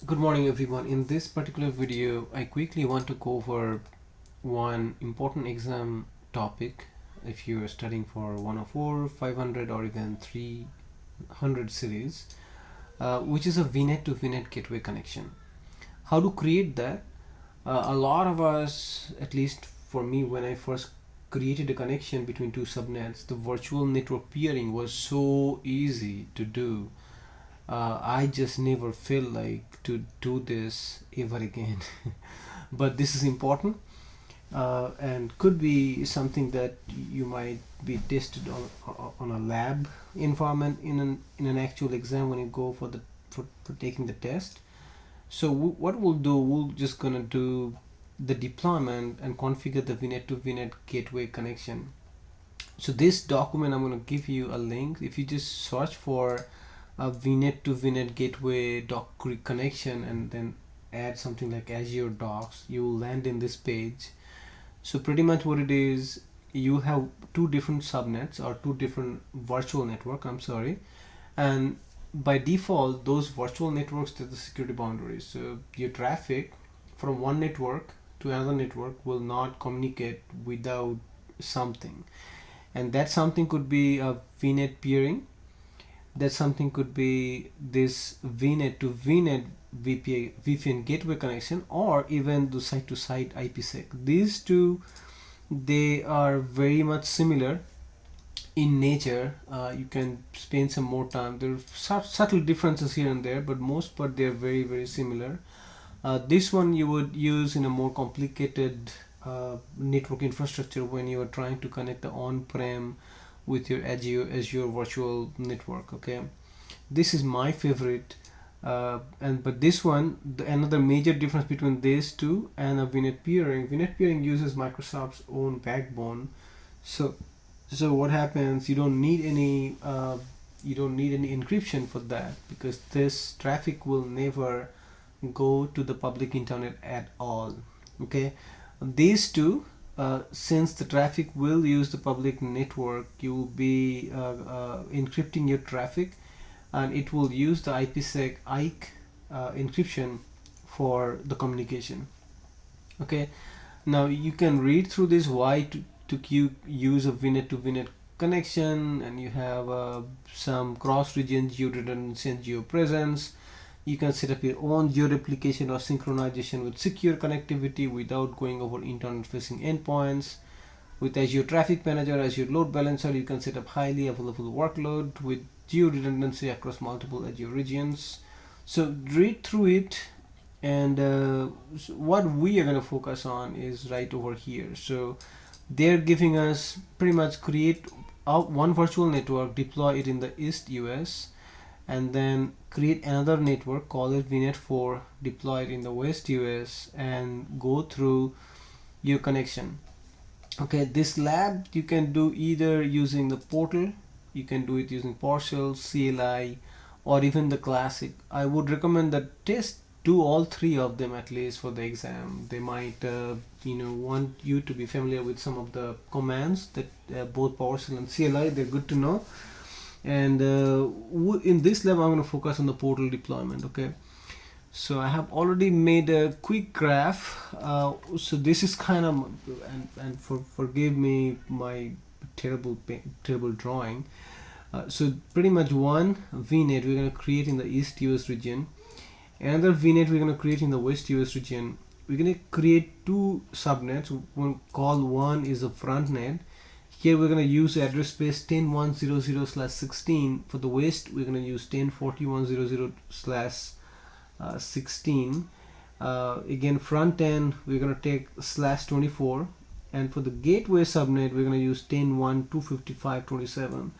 Good morning everyone. In this particular video I quickly want to go over one important exam topic if you are studying for 104, 500 or even 300 series, which is a VNet to VNet gateway connection. How to create that? A lot of us, at least for me, when I first created a connection between two subnets, the virtual network peering was so easy to do. I just never feel like to do this ever again. But this is important, and could be something that you might be tested on a lab environment in an actual exam when you go for taking the test. So what we'll do, we'll just gonna do the deployment and configure the VNet to VNet gateway connection. So this document, I'm going to give you a link. If you just search for a VNet to VNet gateway doc connection and then add something like Azure Docs, you will land in this page. So pretty much what it is, you have two different subnets or two different virtual network, I'm sorry, and by default those virtual networks are the security boundaries. So your traffic from one network to another network will not communicate without something, and that something could be a VNet peering, that something could be this VNet to VNet VPN gateway connection, or even the site to site IPsec. These two, they are very much similar in nature. You can spend some more time. There are subtle differences here and there, but most part they are very similar. This one you would use in a more complicated network infrastructure when you are trying to connect the on-prem with your Azure virtual network. Okay, this is my favorite, but this one, another major difference between these two and a VNet peering. VNet peering uses Microsoft's own backbone, so what happens? You don't need any encryption for that, because this traffic will never go to the public internet at all. Okay, these two, since the traffic will use the public network, you will be encrypting your traffic, and it will use the IPsec encryption for the communication. Okay, now you can read through this why to use a VNet to VNet connection, and you have some cross-region geo-redundancy and geo-presence. You can set up your own geo-replication or synchronization with secure connectivity without going over internet-facing endpoints. With Azure Traffic Manager, Azure Load Balancer, you can set up highly available workload with geo-redundancy across multiple Azure regions. So read through it, and what we are going to focus on is right over here. So they're giving us pretty much create one virtual network, deploy it in the East US, and then create another network, call it VNet 4, deploy it in the West US, and go through your connection. Okay, this lab you can do either using the portal, you can do it using PowerShell, CLI, or even the classic. I would recommend that do all three of them at least for the exam. They might want you to be familiar with some of the commands that both PowerShell and CLI, they're good to know. And in this lab I'm going to focus on the portal deployment. Okay, so I have already made a quick graph. So this is kind of, and forgive me my terrible drawing. So pretty much one VNet we're going to create in the East US region, another VNet we're going to create in the West US region. We're going to create two subnets. One is a front net. Here we're going to use address space 10.100/16. For the West we're going to use 10.41.00/16. Again, front end we're going to take /24, and for the gateway subnet we're going to use 10.1.255.27.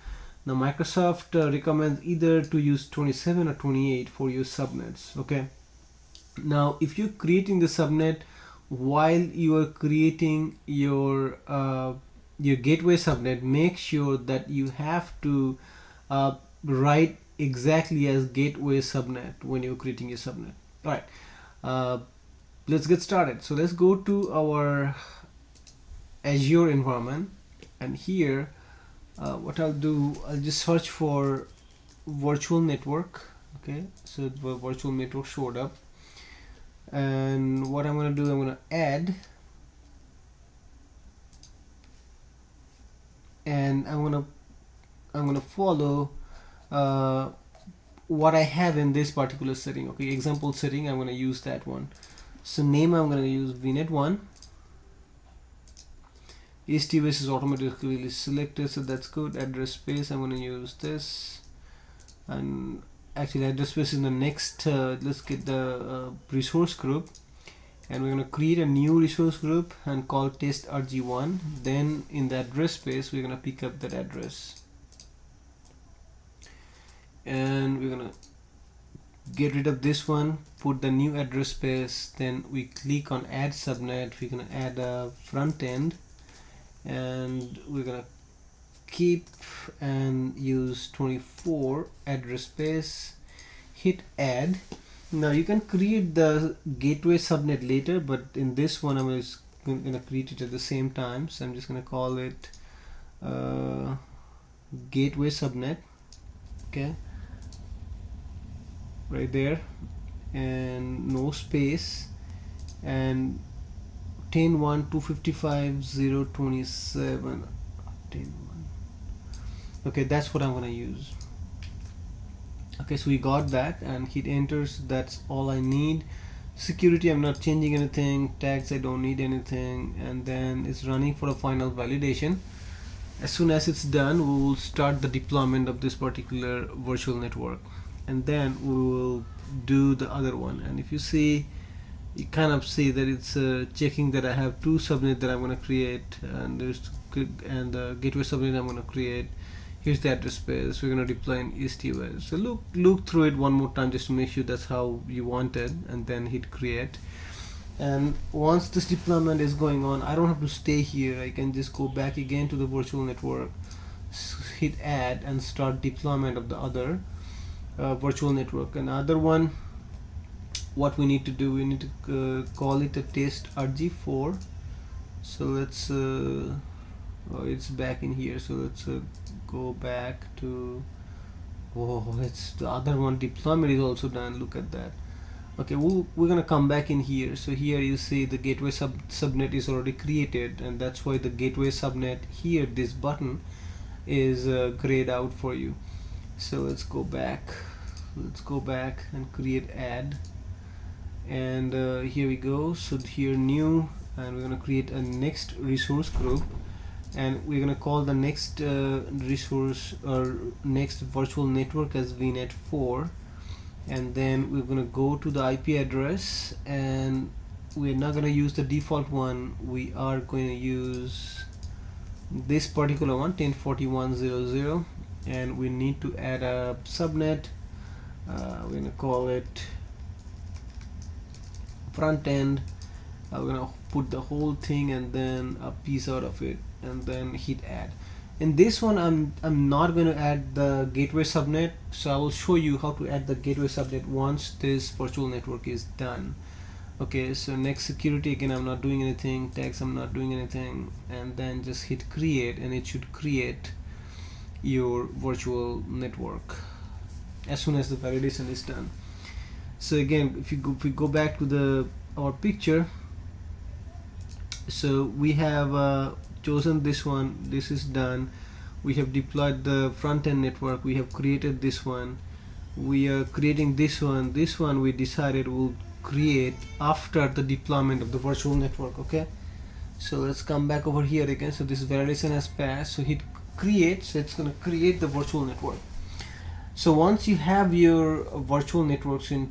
Now Microsoft recommends either to use 27 or 28 for your subnets. Okay, now if you're creating the subnet while you are creating your gateway subnet, make sure that you have to write exactly as gateway subnet when you're creating your subnet. All right, let's get started. So let's go to our Azure environment, and here what I'll do, I'll just search for virtual network. Okay, so the virtual network showed up. and what I'm going to do, I'm going to add, and I'm going to follow what I have in this particular setting. Okay, example setting, I'm going to use that one. So name, I'm going to use VNet 1. East-west is automatically selected, so that's good. Address space, I'm going to use this, and actually address space is the next. Let's get the resource group, and we're going to create a new resource group and call test rg1. Then in the address space, we're going to pick up that address, and we're going to get rid of this one, put the new address space. Then we click on add subnet. We're going to add a front end, and we're going to keep and use 24 address space, hit add. Now you can create the gateway subnet later, but in this one I'm just going to create it at the same time. So I'm just going to call it gateway subnet. Okay, right there, and no space, and 10.1.255.0.27. 10.1. Okay, that's what I'm going to use. Okay, so we got that, and hit enter. So that's all I need. Security, I'm not changing anything. Tags, I don't need anything. And then it's running for a final validation. As soon as it's done, we will start the deployment of this particular virtual network, and then we will do the other one. And if you see, you kind of see that it's checking that I have two subnets that I'm going to create, and there's the gateway subnet I'm going to create. Here's the address space. We're going to deploy in east-west. So look through it one more time just to make sure that's how you want it, and then hit create. And once this deployment is going on, I don't have to stay here. I can just go back again to the virtual network, hit add, and start deployment of the other virtual network. Another one, what we need to do, we need to call it a test rg4. So let's it's back in here, so let's go back to, it's the other one. Deployment is also done. Look at that. Okay, we're gonna come back in here. So here you see the gateway subnet is already created, and that's why the gateway subnet here, this button, is grayed out for you. So let's go back and create add, and here we go. So here new, and we're gonna create a next resource group, and we're gonna call the next resource or next virtual network as VNet 4. And then we're going to go to the IP address, and we're not going to use the default one. We are going to use this particular one, 10.41.0.0, and we need to add a subnet. We're going to call it front end. We're going to put the whole thing and then a piece out of it, and then hit add. In this one, I'm not going to add the gateway subnet, so I will show you how to add the gateway subnet once this virtual network is done. Okay, so next security, again I'm not doing anything. Tags, I'm not doing anything, and then just hit create, and it should create your virtual network as soon as the validation is done. So again, if we go back to our picture, so we have chosen this one. This is done. We have deployed the front-end network. We have created this one. We are creating this one. This one we decided we'll create after the deployment of the virtual network. Okay, so let's come back over here again. So this validation has passed, so hit create. So it's going to create the virtual network. So once you have your virtual networks in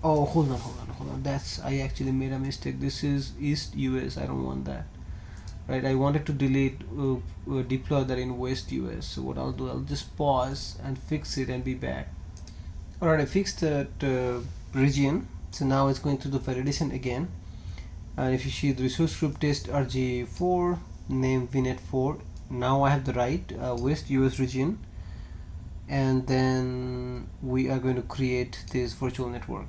hold on, that's, I actually made a mistake. This is East US. I don't want that. Right, I wanted to deploy that in West US. So what I'll do, I'll just pause and fix it and be back. Alright, I fixed that region. So now it's going through the validation again. And if you see the resource group test rg4, name VNet 4. Now I have the right West US region, and then we are going to create this virtual network.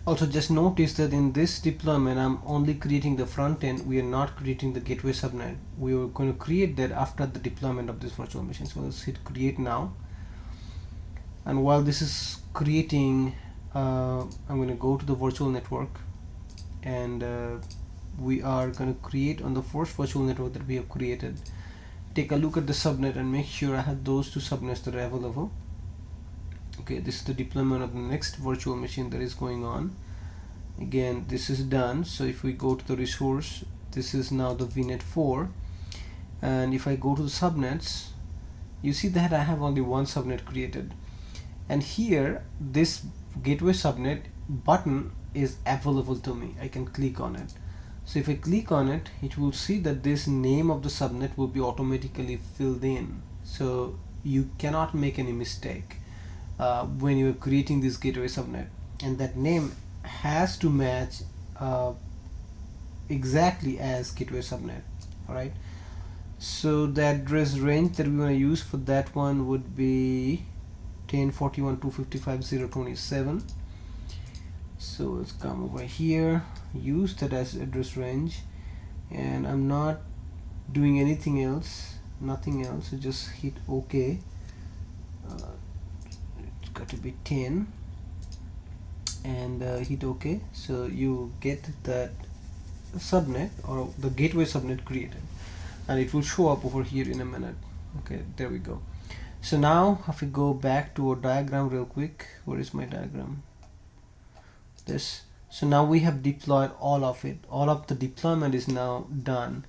Also, just notice that in this deployment, I'm only creating the front end. We are not creating the gateway subnet. We are going to create that after the deployment of this virtual machine. So let's hit create now. And while this is creating, I'm going to go to the virtual network, and we are going to create on the first virtual network that we have created. Take a look at the subnet and make sure I have those two subnets that are available. Okay, this is the deployment of the next virtual machine that is going on. Again, this is done. So if we go to the resource, this is now the VNet 4, and if I go to the subnets, you see that I have only one subnet created, and here this gateway subnet button is available to me. I can click on it. So if I click on it, it will see that this name of the subnet will be automatically filled in, so you cannot make any mistake when you are creating this gateway subnet, and that name has to match exactly as gateway subnet. Alright, so the address range that we want to use for that one would be 10.41.255.0.27. so let's come over here, use that as address range, and I'm not doing anything else, nothing else, so just hit OK. It's got to be 10 and hit OK, so you get that subnet or the gateway subnet created, and it will show up over here in a minute. Okay, there we go. So now if we go back to our diagram real quick, where is my diagram? This. So now we have deployed all of it. All of the deployment is now done.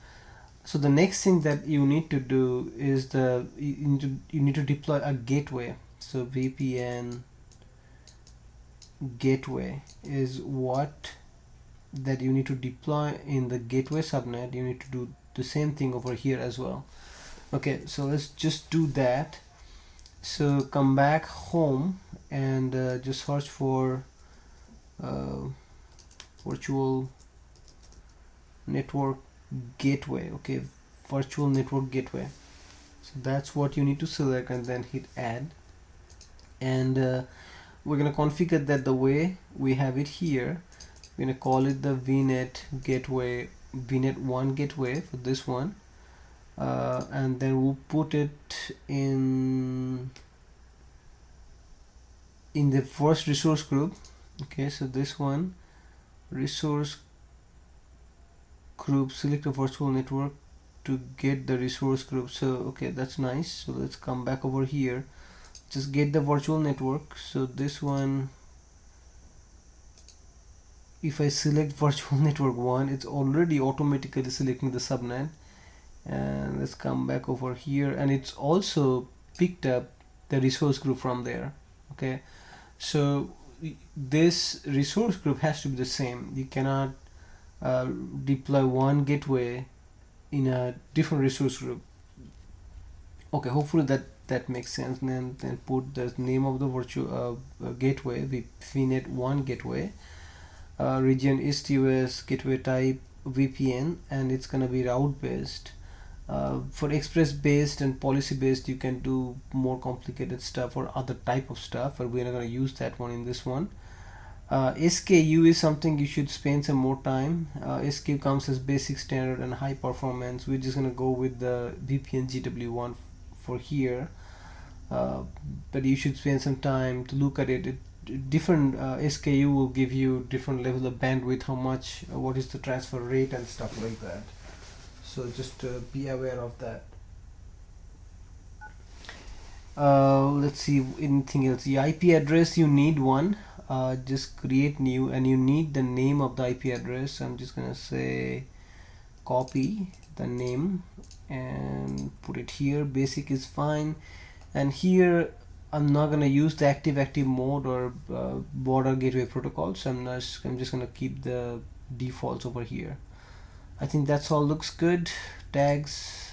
So the next thing that you need to do is you need to deploy a gateway. So VPN gateway is what that you need to deploy in the gateway subnet. You need to do the same thing over here as well. Okay, so let's just do that. So come back home and just search for virtual network gateway. Okay, virtual network gateway. So that's what you need to select and then hit add, and we're gonna configure that the way we have it here. We're gonna call it the VNet gateway, VNet 1 gateway for this one, and then we'll put it in the first resource group. Okay, so this one, resource group, select a virtual network to get the resource group. So okay, that's nice. So let's come back over here, just get the virtual network. So this one, if I select virtual network 1, it's already automatically selecting the subnet, and let's come back over here, and it's also picked up the resource group from there. Okay, so this resource group has to be the same. You cannot deploy one gateway in a different resource group. Okay, hopefully that makes sense. And then put the name of the virtual gateway, the VNet 1 gateway, region East US, gateway type VPN, and it's gonna be route based. For express based and policy based, you can do more complicated stuff or other type of stuff, but we're not going to use that one in this one. SKU is something you should spend some more time. SKU comes as basic, standard, and high performance. We're just going to go with the VPN GW1 for here, but you should spend some time to look at it. Different SKU will give you different level of bandwidth, how much, what is the transfer rate and stuff like that. So just be aware of that. Let's see, anything else. The IP address, you need one. Just create new, and you need the name of the IP address. I'm just gonna say copy the name and put it here. Basic is fine, and here I'm not gonna use the active mode or border gateway protocol, so I'm just gonna keep the defaults over here. I think that's all looks good. Tags,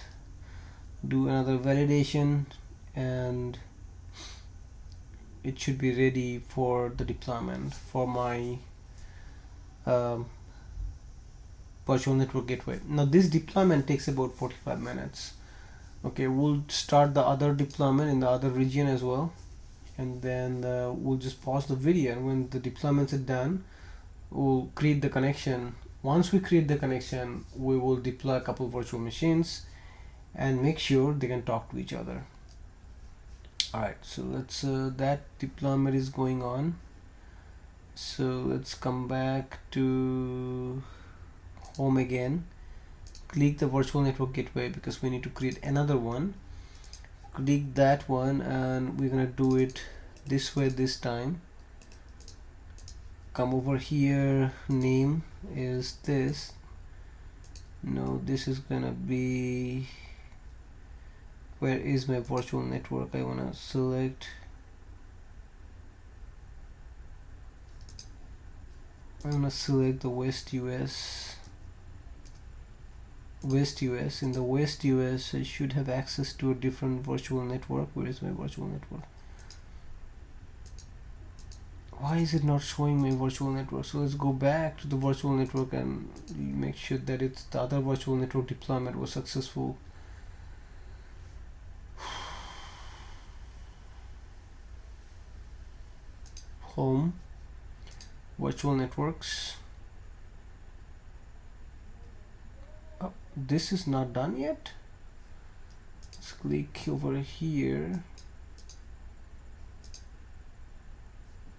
do another validation, and it should be ready for the deployment for my virtual network gateway. Now this deployment takes about 45 minutes. Okay, we'll start the other deployment in the other region as well, and then we'll just pause the video, and when the deployments are done, we'll create the connection. Once we create the connection, we will deploy a couple virtual machines and make sure they can talk to each other. Alright, so let's that deployment is going on. So let's come back to home again, click the virtual network gateway because we need to create another one. Click that one, and we're gonna do it this way this time. Come over here, name is this. No, this is gonna be, where is my virtual network? I wanna select, I'm gonna select the West US. In the West US I should have access to a different virtual network. Where is my virtual network? Why is it not showing my virtual network? So let's go back to the virtual network and make sure that it's the other virtual network deployment was successful. Home, virtual networks. Oh, this is not done yet. Let's click over here.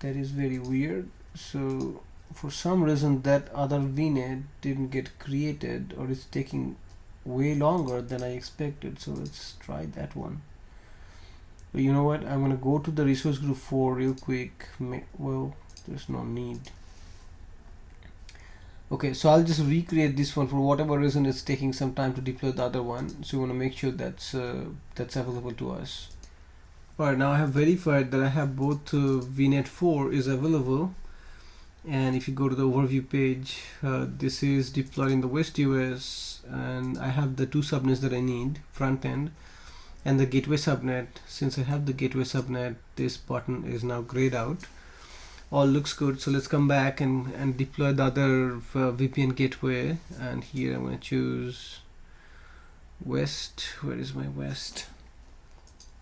That is very weird. So for some reason that other VNet didn't get created, or it's taking way longer than I expected. So let's try that one. But you know what, I'm gonna go to the resource group 4 real quick. Well, there's no need. Okay, so I'll just recreate this one. For whatever reason it's taking some time to deploy the other one, so we want to make sure that's available to us. Alright, now I have verified that I have both VNet 4 is available, and if you go to the overview page, this is deployed in the West US, and I have the two subnets that I need, front end and the gateway subnet. Since I have the gateway subnet, this button is now grayed out. All looks good. So let's come back and deploy the other VPN gateway, and here I'm going to choose West. Where is my West?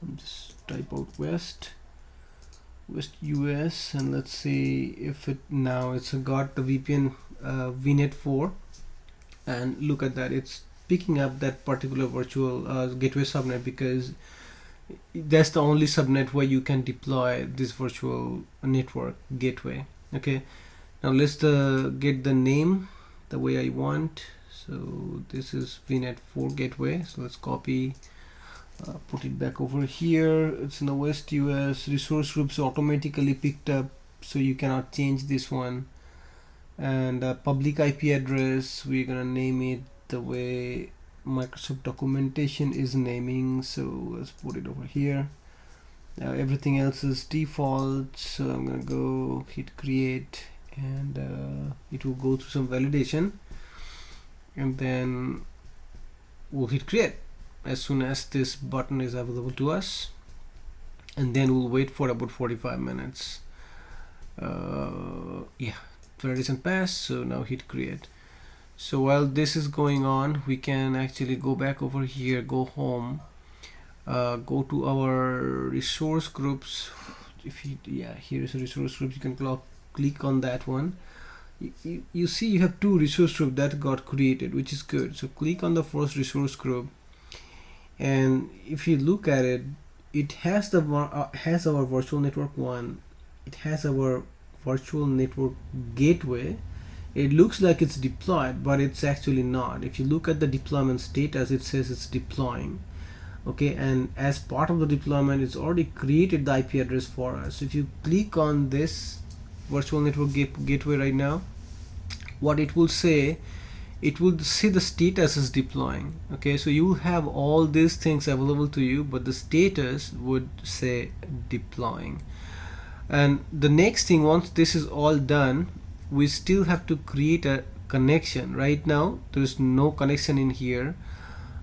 I'm just type out West US, and let's see if it now it's got the VPN VNet 4, and look at that, it's picking up that particular virtual gateway subnet because that's the only subnet where you can deploy this virtual network gateway. Okay, now let's get the name the way I want. So this is VNet 4 gateway, so let's copy, put it back over here. It's in the West US. Resource groups automatically picked up, so you cannot change this one. And public IP address, we're gonna name it the way Microsoft documentation is naming, so let's put it over here. Now everything else is default, so I'm gonna go hit create, and it will go through some validation, and then we'll hit create as soon as this button is available to us, and then we'll wait for about 45 minutes. Yeah, validation passed, so now hit create. So while this is going on, we can actually go back over here, go home, go to our resource groups. If you, yeah, here's a resource group, you can click on that one. You see you have two resource groups that got created, which is good. So click on the first resource group, and if you look at it, it has the has our virtual network 1, it has our virtual network gateway. It looks like it's deployed, but it's actually not. If you look at the deployment status, it says it's deploying. Okay, and as part of the deployment, it's already created the IP address for us. If you click on this virtual network gateway right now, what it will say, it will say the status is deploying. Okay, so you will have all these things available to you, but the status would say deploying. And the next thing, once this is all done, we still have to create a connection. Right now there's no connection in here.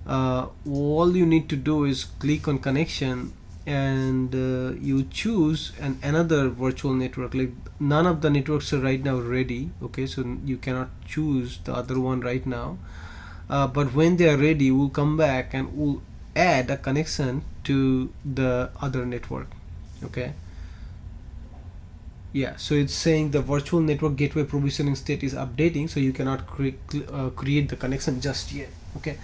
All you need to do is click on connection, and you choose another virtual network. Like none of the networks are right now ready. Okay, so you cannot choose the other one right now, but when they are ready, we'll come back and we'll add a connection to the other network. Okay, yeah, so it's saying the virtual network gateway provisioning state is updating, so you cannot create the connection just yet. Okay,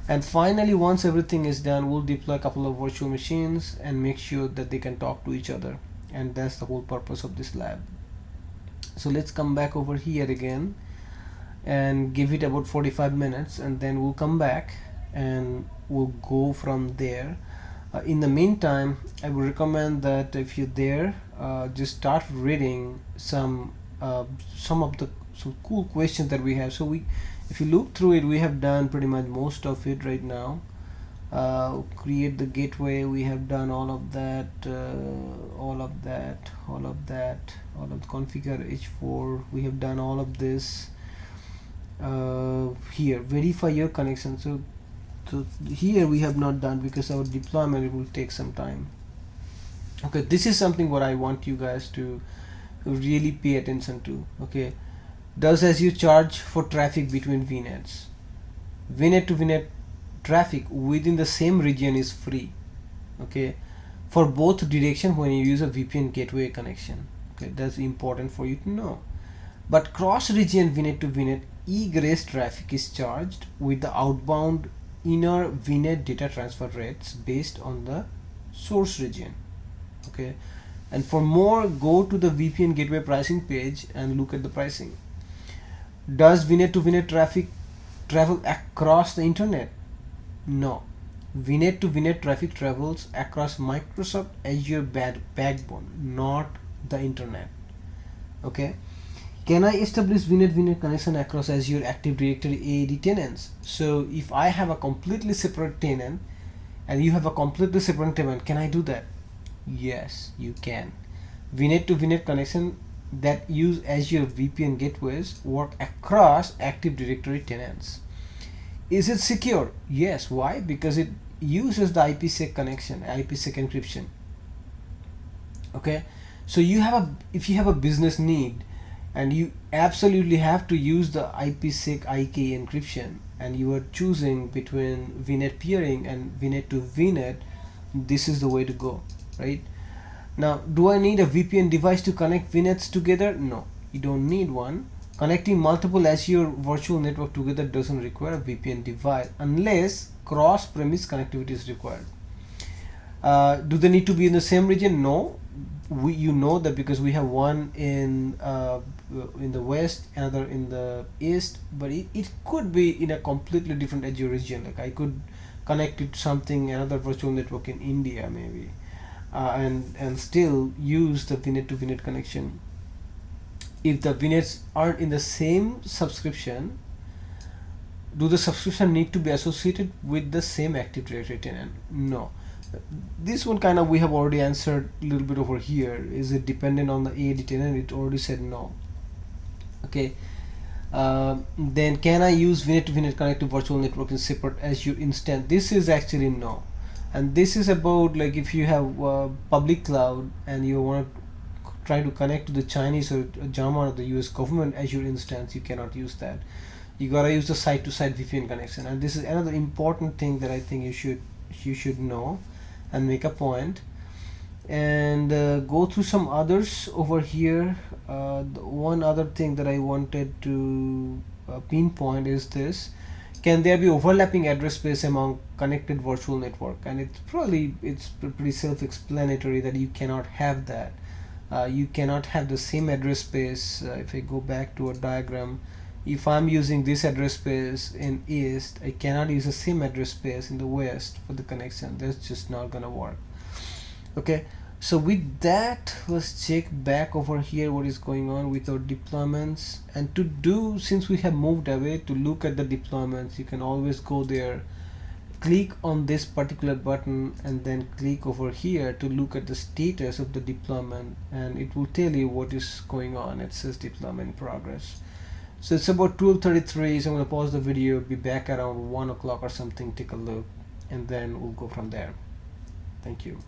and finally, once everything is done, we'll deploy a couple of virtual machines and make sure that they can talk to each other, and that's the whole purpose of this lab. So let's come back over here again and give it about 45 minutes, and then we'll come back and we'll go from there. In the meantime, I would recommend that if you're there, just start reading some of the some cool questions that we have. So if you look through it, we have done pretty much most of it right now. Create the gateway, we have done all of that, all of the configure h4, we have done all of this. Here verify your connection, so here we have not done because our deployment will take some time. Okay, this is something what I want you guys to really pay attention to. Okay, does Azure charge for traffic between VNets? VNet to VNet traffic within the same region is free, okay, for both direction when you use a VPN gateway connection. Okay, that's important for you to know. But cross region VNet to VNet egress traffic is charged with the outbound inner VNet data transfer rates based on the source region. Okay, and for more, go to the VPN gateway pricing page and look at the pricing. Does VNet to VNet traffic travel across the internet? No. VNet to VNet traffic travels across Microsoft Azure backbone, not the internet. Okay. Can I establish VNet VNet connection across Azure Active Directory AAD tenants? So if I have a completely separate tenant and you have a completely separate tenant, can I do that? Yes, you can. VNet to VNet connection that use Azure VPN gateways work across Active Directory tenants. Is it secure? Yes. Why? Because it uses the IPsec connection, IPsec encryption. Okay, so if you have a business need and you absolutely have to use the IPsec IK encryption and you are choosing between VNet peering and VNet to VNet, this is the way to go, right? Now, do I need a VPN device to connect VNets together? No, you don't need one. Connecting multiple Azure virtual network together doesn't require a VPN device unless cross-premise connectivity is required. Do they need to be in the same region? No. You know that because we have one in the west, another in the east, but it could be in a completely different Azure region. Like I could connect it to something, another virtual network in India maybe, and still use the VNet to VNet connection. If the VNets aren't in the same subscription, do the subscription need to be associated with the same Active Directory tenant? No. This one kind of we have already answered a little bit over here. Is it dependent on the AAD tenant? It already said no. Okay. Then can I use VNet to VNet connect to virtual network in separate Azure instance? This is actually no. And this is about like if you have public cloud and you want to try to connect to the Chinese or German or the US government Azure instance, you cannot use that. You gotta use the site-to-site VPN connection, and this is another important thing that I think you should know and make a point. And go through some others over here. The one other thing that I wanted to pinpoint is this: can there be overlapping address space among connected virtual network? And it's pretty self-explanatory that you cannot have that. You cannot have the same address space. If I go back to a diagram, if I'm using this address space in east, I cannot use the same address space in the west for the connection. That's just not gonna work. Okay, so with that, let's check back over here what is going on with our deployments. And since we have moved away to look at the deployments, you can always go there, click on this particular button, and then click over here to look at the status of the deployment, and it will tell you what is going on. It says deployment progress. So it's about 12:33, so I'm going to pause the video, be back around 1 o'clock or something, take a look, and then we'll go from there. Thank you.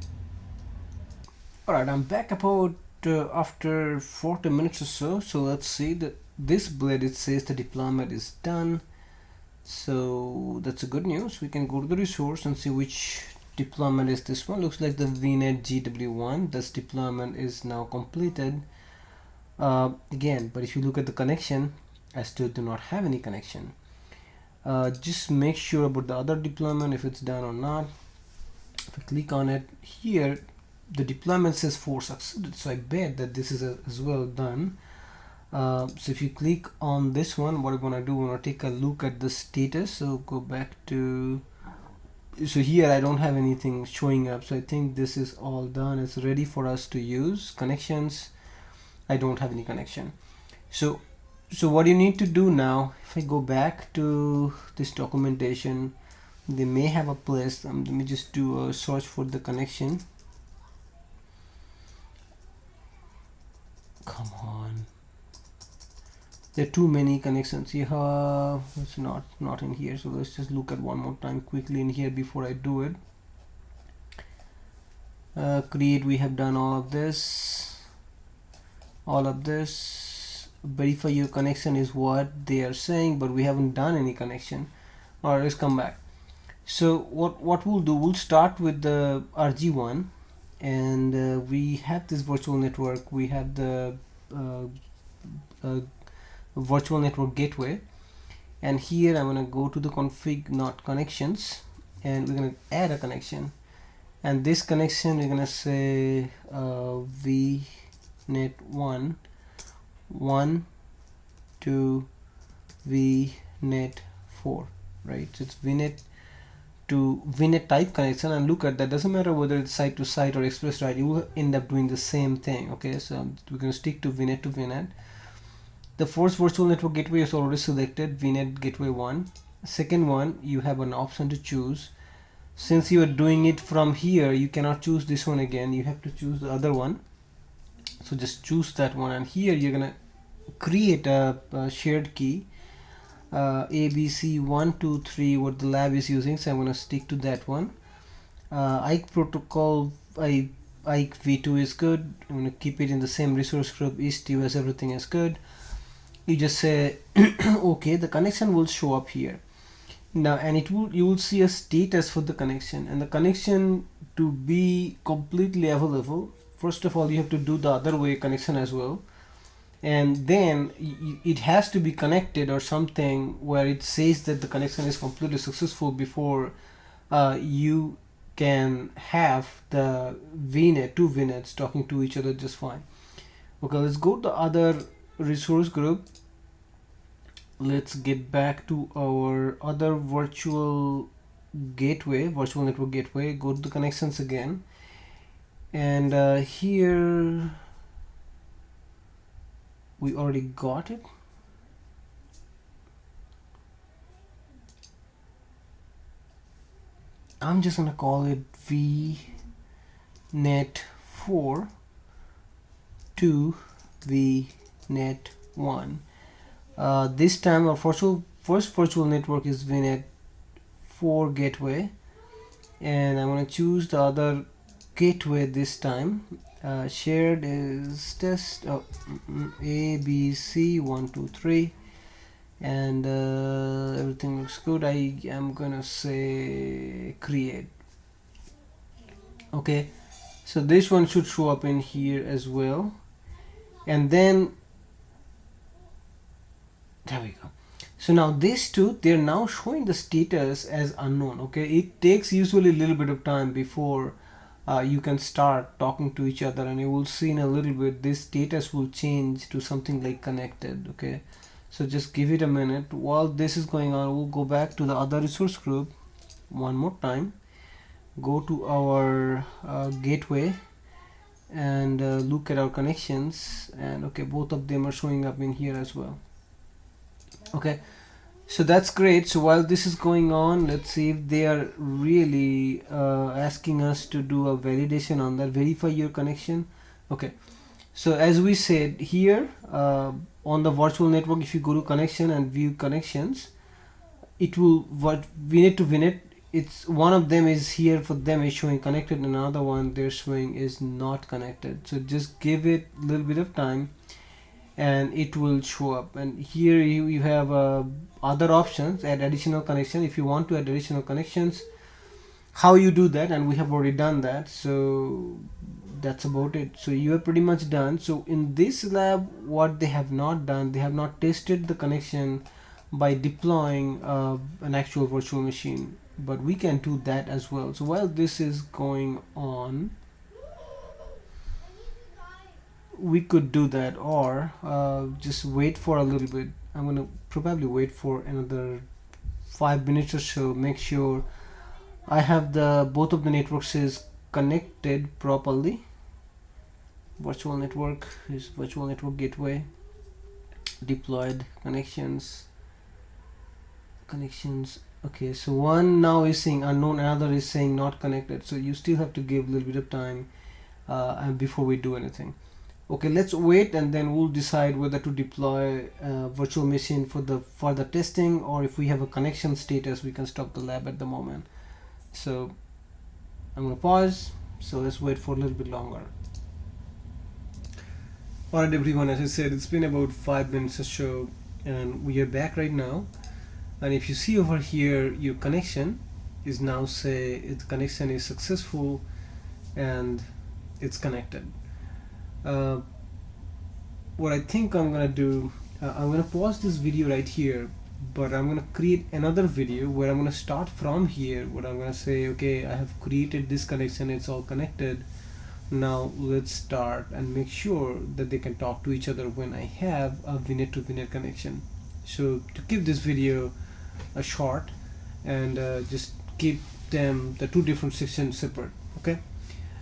Alright, I'm back about after 40 minutes or so. So let's see that this blade, it says the deployment is done. So that's a good news. We can go to the resource and see which deployment is this one. Looks like the VNet GW1. This deployment is now completed. Again, but if you look at the connection, I still do not have any connection. Just make sure about the other deployment, if it's done or not. If I click on it here, the deployment says 4 succeeded, so I bet that this is as well done. So if you click on this one, what we're gonna do, we're gonna take a look at the status. So go back to, so here I don't have anything showing up, so I think this is all done. It's ready for us to use. Connections, I don't have any connection. So what you need to do now, if I go back to this documentation, they may have a place. Let me just do a search for the connection. Come on, there are too many connections here. It's not in here, so let's just look at one more time quickly in here before I do it. Create, we have done all of this. Verify your connection is what they are saying, but we haven't done any connection. Alright, let's come back. So what we'll do, we'll start with the RG1, and we have this virtual network. We have the virtual network gateway, and here I'm gonna go to the config, not connections, and we're gonna add a connection. And this connection, we're gonna say VNet 1 to VNet 4, right? So it's VNet to VNet type connection, and look at that, doesn't matter whether it's site to site or express right, you will end up doing the same thing. Okay, so we're going to stick to VNet to VNet. The first virtual network gateway is already selected, VNet gateway 1. Second one, you have an option to choose. Since you are doing it from here, you cannot choose this one again, you have to choose the other one. So just choose that one, and here you're gonna create a shared key, ABC123, what the lab is using, so I'm gonna stick to that one. IKE protocol, IKE v2 is good. I'm gonna keep it in the same resource group. East US, everything is good. You just say okay, the connection will show up here now, and you will see a status for the connection, and the connection to be completely available, first of all you have to do the other way connection as well, and then it has to be connected or something where it says that the connection is completely successful before you can have the VNet, two VNets talking to each other just fine. Okay, let's go to the other resource group. Let's get back to our other virtual network gateway. Go to the connections again, and here we already got it. I'm just gonna call it VNet 4 to VNet 1. This time our first virtual network is VNet 4 gateway, and I'm gonna choose the other gateway this time. Shared is test ABC123, and everything looks good. I am gonna say create. Okay, so this one should show up in here as well, and then there we go. So now these two, they're now showing the status as unknown. Okay, it takes usually a little bit of time before you can start talking to each other, and you will see in a little bit this status will change to something like connected. Okay, so just give it a minute. While this is going on, we'll go back to the other resource group one more time, go to our gateway, and look at our connections, and okay, both of them are showing up in here as well. Okay, so that's great. So while this is going on, let's see if they are really asking us to do a validation on that. Verify your connection. Okay, so as we said here, on the virtual network, if you go to connection and view connections, it will VNet to VNet, it's one of them is here for them is showing connected, and another one they're showing is not connected. So just give it a little bit of time and it will show up. And here you have other options, add additional connection. If you want to add additional connections, how you do that, and we have already done that, so that's about it. So you are pretty much done. So in this lab, what they have not done, they have not tested the connection by deploying an actual virtual machine, but we can do that as well. So while this is going on, we could do that, or just wait for a little bit. I'm gonna probably wait for another 5 minutes or so. Make sure I have the both of the networks is connected properly. Virtual network is virtual network gateway deployed connections. Okay, so one now is saying unknown, another is saying not connected, so you still have to give a little bit of time and before we do anything. Okay, let's wait and then we'll decide whether to deploy virtual machine for the further testing, or if we have a connection status we can stop the lab at the moment. So I'm gonna pause, so let's wait for a little bit longer. Alright everyone, as I said, it's been about 5 minutes or so and we are back right now. And if you see over here, your connection is now say its connection is successful and it's connected. What I think I'm gonna do, I'm gonna pause this video right here, but I'm gonna create another video where I'm gonna start from here, where I'm gonna say, okay, I have created this connection, it's all connected. Now let's start and make sure that they can talk to each other when I have a VNet to VNet connection. So to keep this video short and just keep them the two different sections separate. Okay,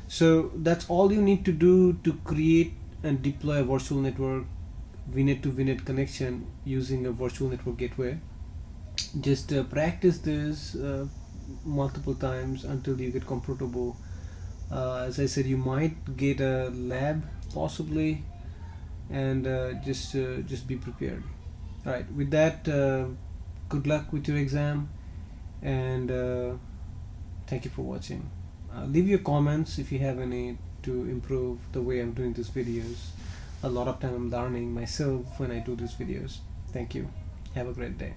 so that's all you need to do to create and deploy a virtual network VNet to VNet connection using a virtual network gateway. Just practice this multiple times until you get comfortable. As I said, you might get a lab possibly, and just be prepared. All right, with that, good luck with your exam, and thank you for watching. Leave your comments if you have any to improve the way I'm doing these videos. A lot of time I'm learning myself when I do these videos. Thank you. Have a great day.